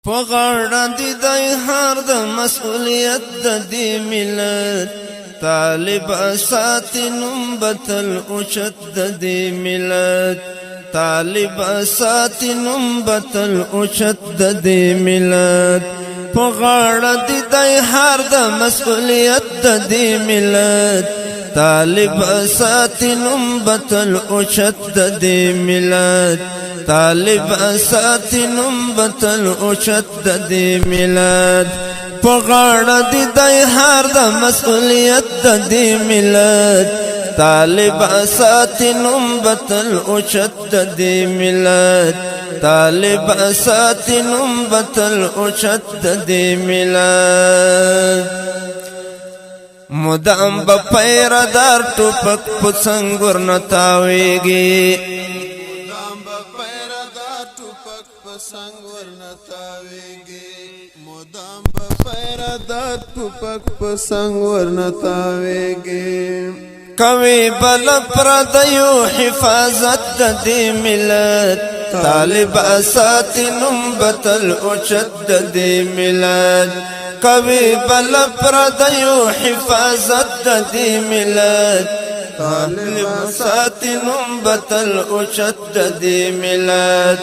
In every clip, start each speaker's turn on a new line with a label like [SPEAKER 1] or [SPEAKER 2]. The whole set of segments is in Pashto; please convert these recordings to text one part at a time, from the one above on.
[SPEAKER 1] په غاړه دې دی هر د مسؤلیت د دې ملت طالب ساتي نوم بتل اوچت د دې ملت طالب ساتي نوم بتل اوچت د دې ملت په غاړه دې دی هر د مسؤلیت د دې ملت طالب ساتي نوم بتل اوچت د دې ملت طالب ساتي نوم بتل اوچت د دې ملت په غاړه دې دی هر د مسؤلیت د دې ملت طالب ساتي نوم بتل اوچت د دې ملت طالب ساتي نوم بتل اوچت د دې ملت مدام با پیردار ټوپک په څنګور نه تاویږي
[SPEAKER 2] مدام با پیردار ټوپک په څنګور نه تاویږي مدام با پیردار ټوپک په څنګور نه تاویږي
[SPEAKER 1] کوي بل پردیو حفاظت د دې ملت طالب ساتي نوم بتل اوچت د دې ملت کوي بل پردیو حفاظت د دې ملت طالب ساتي نوم بتل اوچت د دې ملت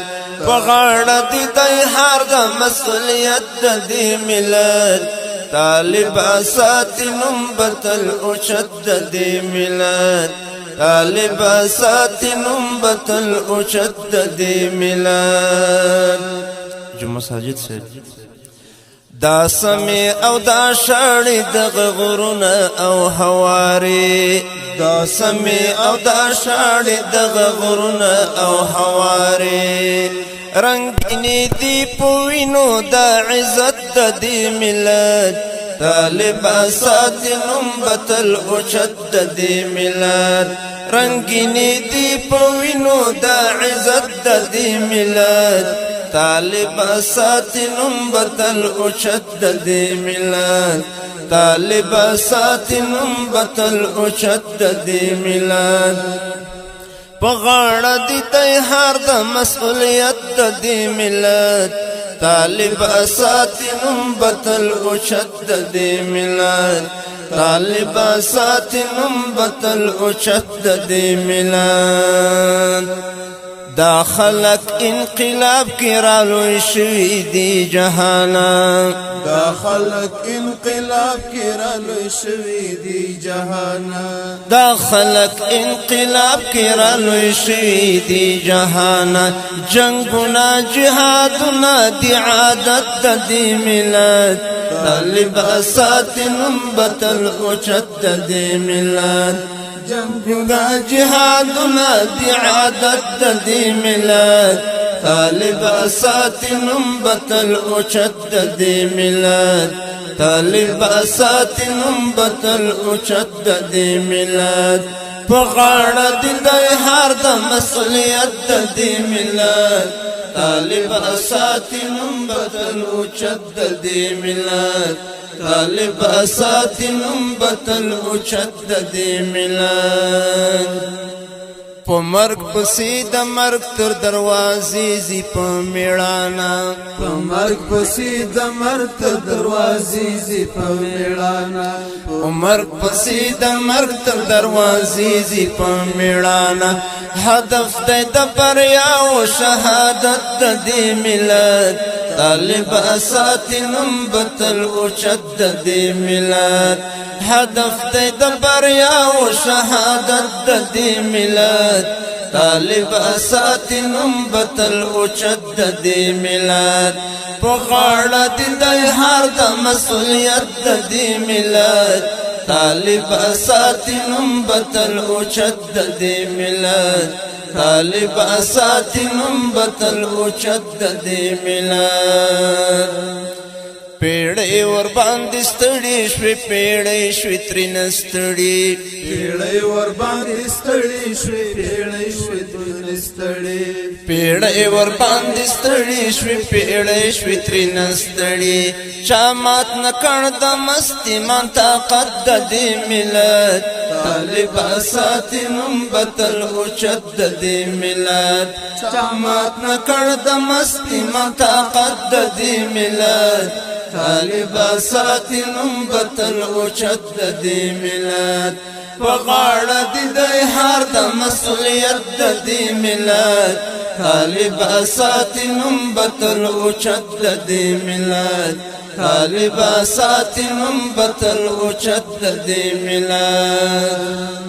[SPEAKER 1] په غاړه دې دی هر د مسؤلیت د دې ملت طالب ساتي نوم بتل اوچت د دې ملت طالب ساتي نوم بتل اوچت د دې ملت جو مساجد سے دا سمي او دا شاړي د غغرونه او حواري دا سمي او دا شاړي د غغرونه او حواري رنگینی دی پوینو دا عزت د دې ملت طالب ساتي نوم بتل اوچت د دې ملت رنگینی دی پوینو دا عزت د دې ملت طالب ساتي نوم بتل اوچت د دې ملت طالب ساتي نوم بتل اوچت د دې ملت په غاړه دې دی هر د مسؤلیت د دې ملت طالب ساتي نوم بتل اوچت د دې ملت طالب ساتي نوم بتل اوچت د دې ملت دا خلق انقلاب کی رالوی شوی دی جهانا
[SPEAKER 2] دا خلق انقلاب کی رالوی شوی دی جهانا
[SPEAKER 1] دا خلق انقلاب کی رالوی شوی دی جهانا جنگنا جهادنا دی عادت د دې ملت طالب ساتي نوم بتل اوچت د دې ملت جنگنا جهادنا دی عادت د دې ملت طالب ساتي نوم بتل اوچت د دې ملت طالب ساتي نوم بتل اوچت د دې ملت په غاړه دې دی هر د مسؤلیت د دې ملت طالب ساتي نوم بتل اوچت د دې ملت طالب ساتي نوم بتل اوچت د دې ملت په مرګ پسې د مرګ تر دروازې زی په میړانا
[SPEAKER 2] په مرګ پسې د مرګ تر دروازې زی په میړانا
[SPEAKER 1] په مرګ پسې د مرګ تر دروازې زی په میړانا هدف د بریا او شهادت د دې ملت طالب ساتي نوم بتل اوچت د دې ملت هدف د بریا او شهادت د دې ملت طالب ساتي نوم بتل اوچت د دې ملت په غاړه دې دی هر د مسؤلیت د دې ملت طالب ساتي نوم بتل اوچت د دې ملت طالب ساتي نوم بتل اوچت د دې ملت پیړې ور باندې ستړي شوي پیړې شوي ترې ستړي
[SPEAKER 2] پیړې ور باندې ستړي شوي پیړې شوي ترې ستړي
[SPEAKER 1] پیړې ور باندې ستړي شوي پیړې شوي ترې ستړي چا مات نه کړ د مستی مان طاقت د دې ملت طالب ساتي نمبتل اوچت د دې ملت چامات نکړ د مستی مطاقت د دې ملت طالب ساتي نمبتل اوچت د دې ملت پغاړه د هر د مسؤلیت د دې ملت طالب ساتي نمبتل اوچت د دې ملت طالب ساتي نمبتل اوچت د دې ملت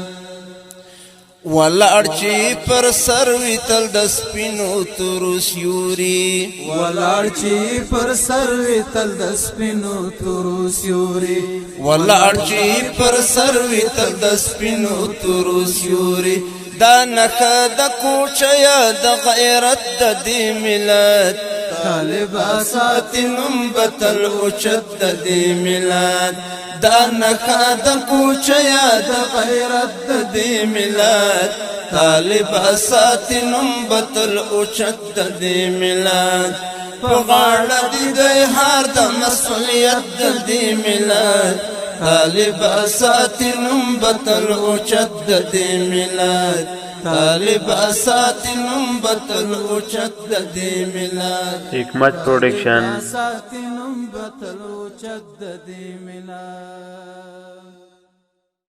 [SPEAKER 1] ولاړ چې پر سر وی تل د سپینو تورو سیوري
[SPEAKER 2] ولاړ چې پر سر وی تل د سپینو تورو سیوري
[SPEAKER 1] ولاړ چې پر سر وی تل د سپینو تورو سیوري دا نخه د کوچیا د غیرت د دې ملت طالب ساتي نمبتل اوچت د دې ملت دا نخه د کوچیا د غیرت د دې ملت طالب ساتي نمبتل اوچت د دې ملت پغاړه د هر د مسؤلیت د دې ملت طالب ساتي نمبتل اوچت د دې ملت طالب ساتي نمبتل اوچت د دې ملت
[SPEAKER 3] حکمت پروڈکشن
[SPEAKER 2] ساتي نمبتل اوچت د دې ملت